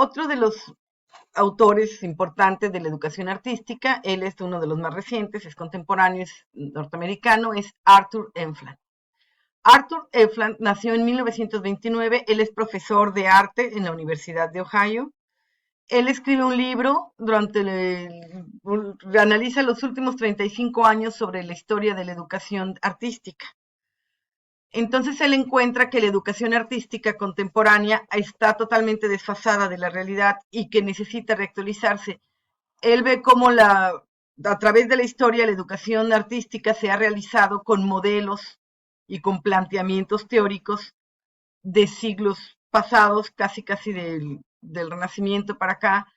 Otro de los autores importantes de la educación artística, él es uno de los más recientes, es contemporáneo, es norteamericano, es Arthur Enfland. Arthur Enfland nació en 1929, él es profesor de arte en la Universidad de Ohio. Él escribe un libro analiza los últimos 35 años sobre la historia de la educación artística. Entonces él encuentra que la educación artística contemporánea está totalmente desfasada de la realidad y que necesita reactualizarse. Él ve cómo a través de la historia la educación artística se ha realizado con modelos y con planteamientos teóricos de siglos pasados, casi del Renacimiento para acá,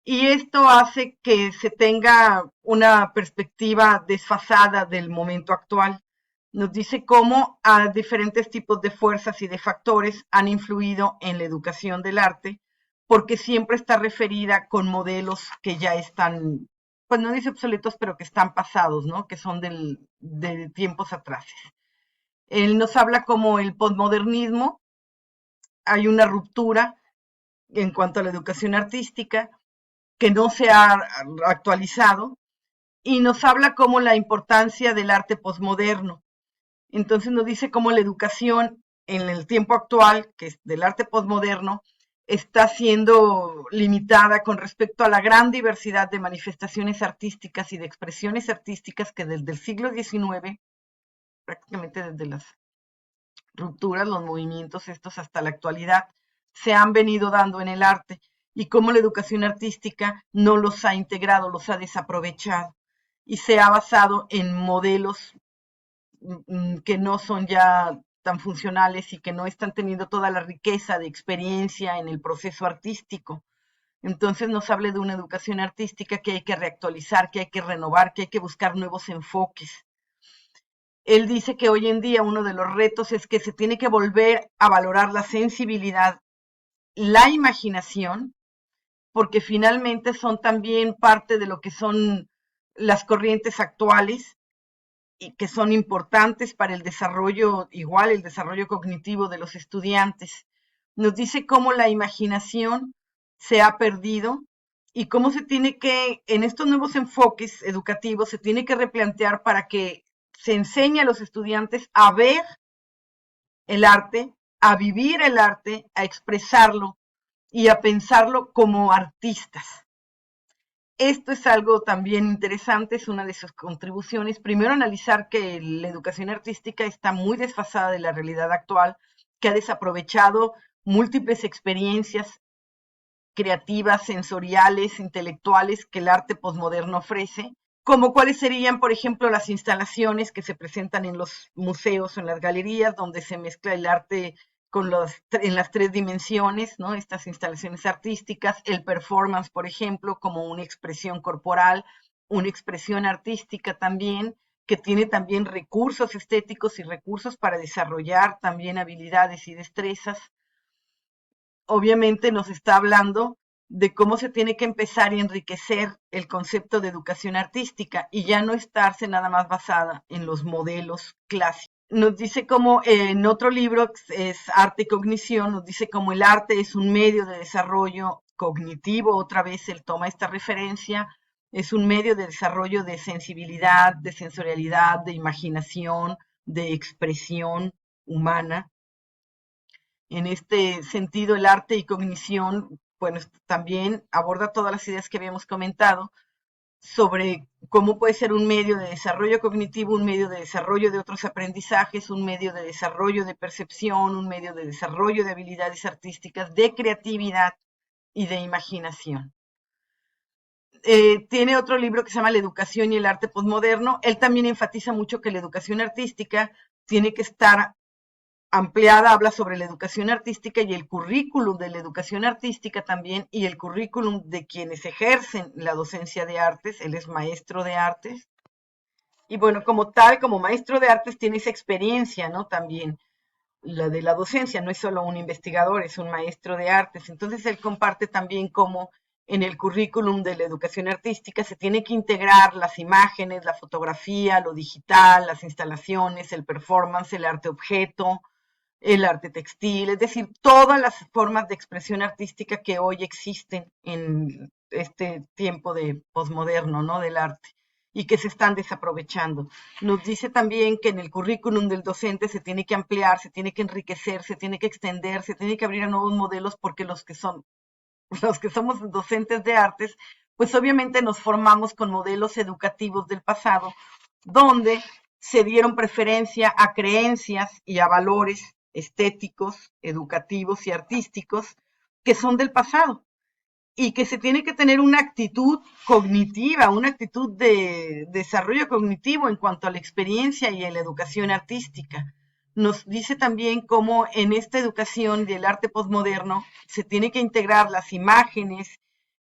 y esto hace que se tenga una perspectiva desfasada del momento actual. Nos dice cómo a diferentes tipos de fuerzas y de factores han influido en la educación del arte, porque siempre está referida con modelos que ya están, pues no dice obsoletos, pero que están pasados, ¿no? Que son de tiempos atrás. Él nos habla como el posmodernismo, hay una ruptura en cuanto a la educación artística que no se ha actualizado y nos habla como la importancia del arte posmoderno. Entonces nos dice cómo la educación en el tiempo actual, que es del arte posmoderno, está siendo limitada con respecto a la gran diversidad de manifestaciones artísticas y de expresiones artísticas que desde el siglo XIX, prácticamente desde las rupturas, los movimientos estos hasta la actualidad, se han venido dando en el arte y cómo la educación artística no los ha integrado, los ha desaprovechado y se ha basado en modelos que no son ya tan funcionales y que no están teniendo toda la riqueza de experiencia en el proceso artístico. Entonces nos habla de una educación artística que hay que reactualizar, que hay que renovar, que hay que buscar nuevos enfoques. Él dice que hoy en día uno de los retos es que se tiene que volver a valorar la sensibilidad, la imaginación, porque finalmente son también parte de lo que son las corrientes actuales y que son importantes para el desarrollo, igual el desarrollo cognitivo de los estudiantes. Nos dice cómo la imaginación se ha perdido y cómo se tiene que, en estos nuevos enfoques educativos, se tiene que replantear para que se enseñe a los estudiantes a ver el arte, a vivir el arte, a expresarlo y a pensarlo como artistas. Esto es algo también interesante, es una de sus contribuciones. Primero, analizar que la educación artística está muy desfasada de la realidad actual, que ha desaprovechado múltiples experiencias creativas, sensoriales, intelectuales que el arte posmoderno ofrece, como cuáles serían, por ejemplo, las instalaciones que se presentan en los museos o en las galerías, donde se mezcla el arte en las tres dimensiones, ¿no? Estas instalaciones artísticas, el performance, por ejemplo, como una expresión corporal, una expresión artística también, que tiene también recursos estéticos y recursos para desarrollar también habilidades y destrezas. Obviamente nos está hablando de cómo se tiene que empezar y enriquecer el concepto de educación artística y ya no estarse nada más basada en los modelos clásicos. Nos dice como en otro libro, es Arte y Cognición, nos dice como el arte es un medio de desarrollo cognitivo, otra vez él toma esta referencia, es un medio de desarrollo de sensibilidad, de sensorialidad, de imaginación, de expresión humana. En este sentido, el arte y cognición, bueno, también aborda todas las ideas que habíamos comentado sobre cómo puede ser un medio de desarrollo cognitivo, un medio de desarrollo de otros aprendizajes, un medio de desarrollo de percepción, un medio de desarrollo de habilidades artísticas, de creatividad y de imaginación. Tiene otro libro que se llama La educación y el arte posmoderno. Él también enfatiza mucho que la educación artística tiene que estar ampliada, habla sobre la educación artística y el currículum de la educación artística también y el currículum de quienes ejercen la docencia de artes. Él es maestro de artes y bueno, como tal, como maestro de artes tiene esa experiencia, ¿no? También la de la docencia, no es solo un investigador, es un maestro de artes. Entonces él comparte también cómo en el currículum de la educación artística se tiene que integrar las imágenes, la fotografía, lo digital, las instalaciones, el performance, el arte objeto, el arte textil, es decir, todas las formas de expresión artística que hoy existen en este tiempo de posmoderno, ¿no? Del arte y que se están desaprovechando. Nos dice también que en el currículum del docente se tiene que ampliar, se tiene que enriquecer, se tiene que extender, se tiene que abrir a nuevos modelos porque los que somos docentes de artes, pues obviamente nos formamos con modelos educativos del pasado, donde se dieron preferencia a creencias y a valores estéticos, educativos y artísticos que son del pasado y que se tiene que tener una actitud cognitiva, una actitud de desarrollo cognitivo en cuanto a la experiencia y a la educación artística. Nos dice también cómo en esta educación del arte postmoderno se tiene que integrar las imágenes,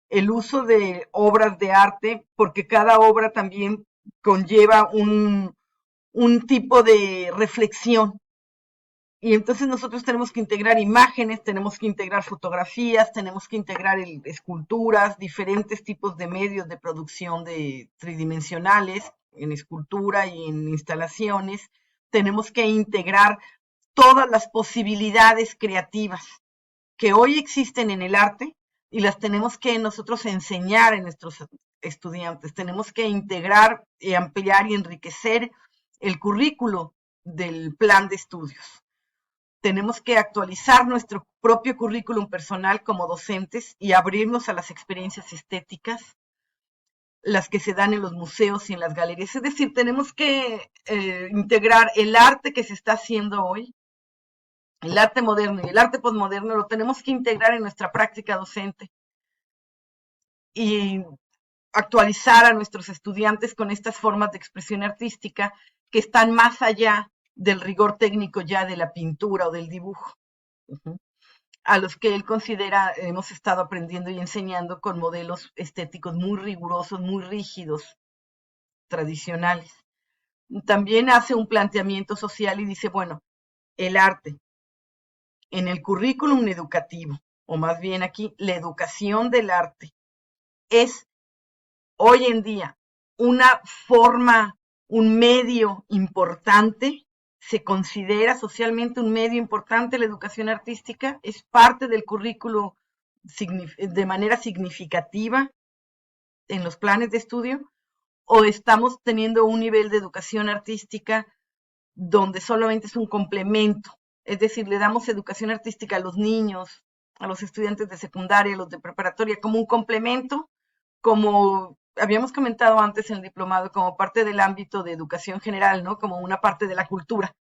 el uso de obras de arte, porque cada obra también conlleva un tipo de reflexión. Y entonces nosotros tenemos que integrar imágenes, tenemos que integrar fotografías, tenemos que integrar esculturas, diferentes tipos de medios de producción de tridimensionales, en escultura y en instalaciones. Tenemos que integrar todas las posibilidades creativas que hoy existen en el arte y las tenemos que nosotros enseñar a nuestros estudiantes. Tenemos que integrar y ampliar y enriquecer el currículo del plan de estudios. Tenemos que actualizar nuestro propio currículum personal como docentes y abrirnos a las experiencias estéticas, las que se dan en los museos y en las galerías. Es decir, tenemos que integrar el arte que se está haciendo hoy, el arte moderno y el arte postmoderno, lo tenemos que integrar en nuestra práctica docente y actualizar a nuestros estudiantes con estas formas de expresión artística que están más allá del rigor técnico ya de la pintura o del dibujo. A los que él considera hemos estado aprendiendo y enseñando con modelos estéticos muy rigurosos, muy rígidos, tradicionales. También hace un planteamiento social y dice, bueno, el arte en el currículum educativo, o más bien aquí, la educación del arte, es hoy en día una forma, un medio importante, se considera socialmente un medio importante la educación artística, es parte del currículo de manera significativa en los planes de estudio, o estamos teniendo un nivel de educación artística donde solamente es un complemento, es decir, le damos educación artística a los niños, a los estudiantes de secundaria, a los de preparatoria, como un complemento, como habíamos comentado antes en el diplomado, como parte del ámbito de educación general, ¿no? Como una parte de la cultura.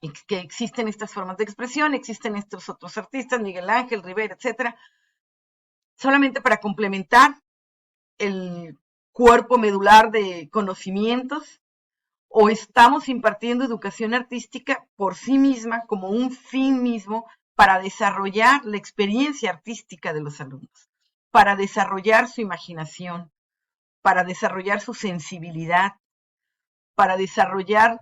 Y que existen estas formas de expresión, existen estos otros artistas, Miguel Ángel, Rivera, etcétera, solamente para complementar el cuerpo medular de conocimientos, o estamos impartiendo educación artística por sí misma, como un fin mismo, para desarrollar la experiencia artística de los alumnos, para desarrollar su imaginación, para desarrollar su sensibilidad, para desarrollar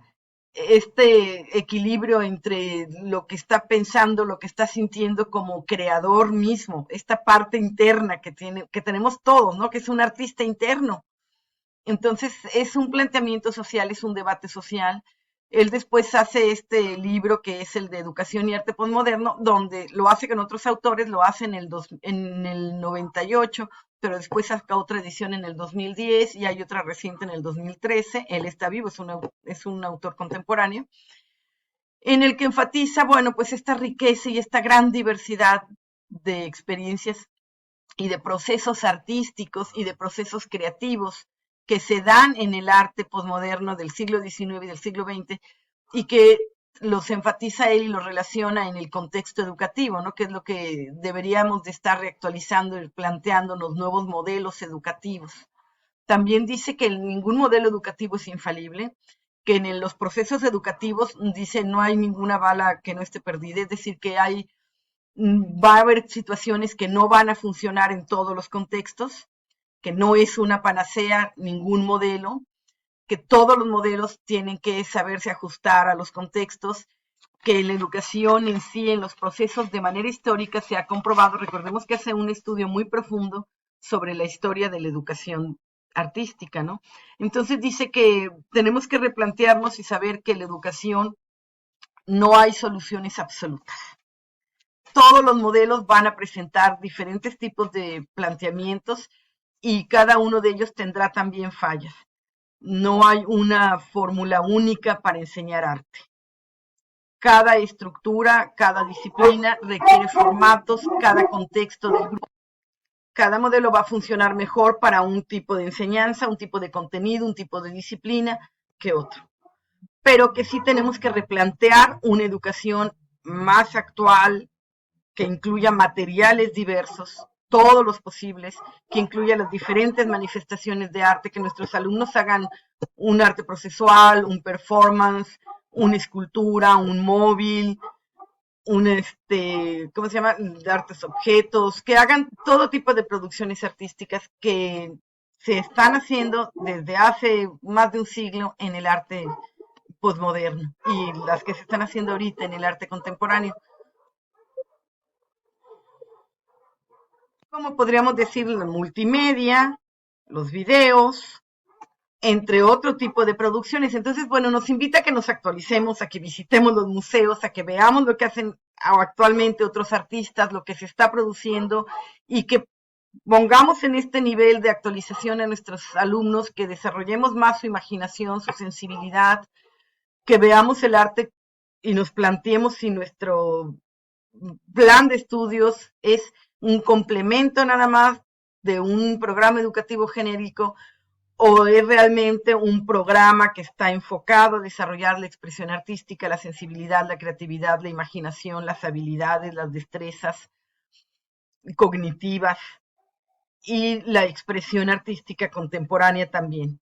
este equilibrio entre lo que está pensando, lo que está sintiendo como creador mismo, esta parte interna que tenemos todos, ¿no? Que es un artista interno. Entonces, es un planteamiento social, es un debate social. Él después hace este libro que es el de Educación y Arte Postmoderno, donde lo hace con otros autores, lo hace en el 98, pero después saca otra edición en el 2010 y hay otra reciente en el 2013. Él está vivo, es un autor contemporáneo, en el que enfatiza, bueno, pues esta riqueza y esta gran diversidad de experiencias y de procesos artísticos y de procesos creativos que se dan en el arte posmoderno del siglo XIX y del siglo XX y que los enfatiza él y los relaciona en el contexto educativo, ¿no? Que es lo que deberíamos de estar reactualizando y planteándonos nuevos modelos educativos. También dice que ningún modelo educativo es infalible, que en los procesos educativos dice no hay ninguna bala que no esté perdida, es decir, que va a haber situaciones que no van a funcionar en todos los contextos, que no es una panacea ningún modelo, que todos los modelos tienen que saberse ajustar a los contextos, que la educación en sí, en los procesos de manera histórica se ha comprobado, recordemos que hace un estudio muy profundo sobre la historia de la educación artística, ¿no? Entonces dice que tenemos que replantearnos y saber que la educación no hay soluciones absolutas. Todos los modelos van a presentar diferentes tipos de planteamientos y cada uno de ellos tendrá también fallas. No hay una fórmula única para enseñar arte. Cada estructura, cada disciplina requiere formatos, cada contexto del grupo. Cada modelo va a funcionar mejor para un tipo de enseñanza, un tipo de contenido, un tipo de disciplina que otro. Pero que sí tenemos que replantear una educación más actual, que incluya materiales diversos, todos los posibles, que incluya las diferentes manifestaciones de arte, que nuestros alumnos hagan un arte procesual, un performance, una escultura, un móvil, ¿cómo se llama? De artes objetos, que hagan todo tipo de producciones artísticas que se están haciendo desde hace más de un siglo en el arte posmoderno y las que se están haciendo ahorita en el arte contemporáneo. Como podríamos decir, la multimedia, los videos, entre otro tipo de producciones. Entonces, bueno, nos invita a que nos actualicemos, a que visitemos los museos, a que veamos lo que hacen actualmente otros artistas, lo que se está produciendo y que pongamos en este nivel de actualización a nuestros alumnos, que desarrollemos más su imaginación, su sensibilidad, que veamos el arte y nos planteemos si nuestro plan de estudios es un complemento nada más de un programa educativo genérico o es realmente un programa que está enfocado a desarrollar la expresión artística, la sensibilidad, la creatividad, la imaginación, las habilidades, las destrezas cognitivas y la expresión artística contemporánea también.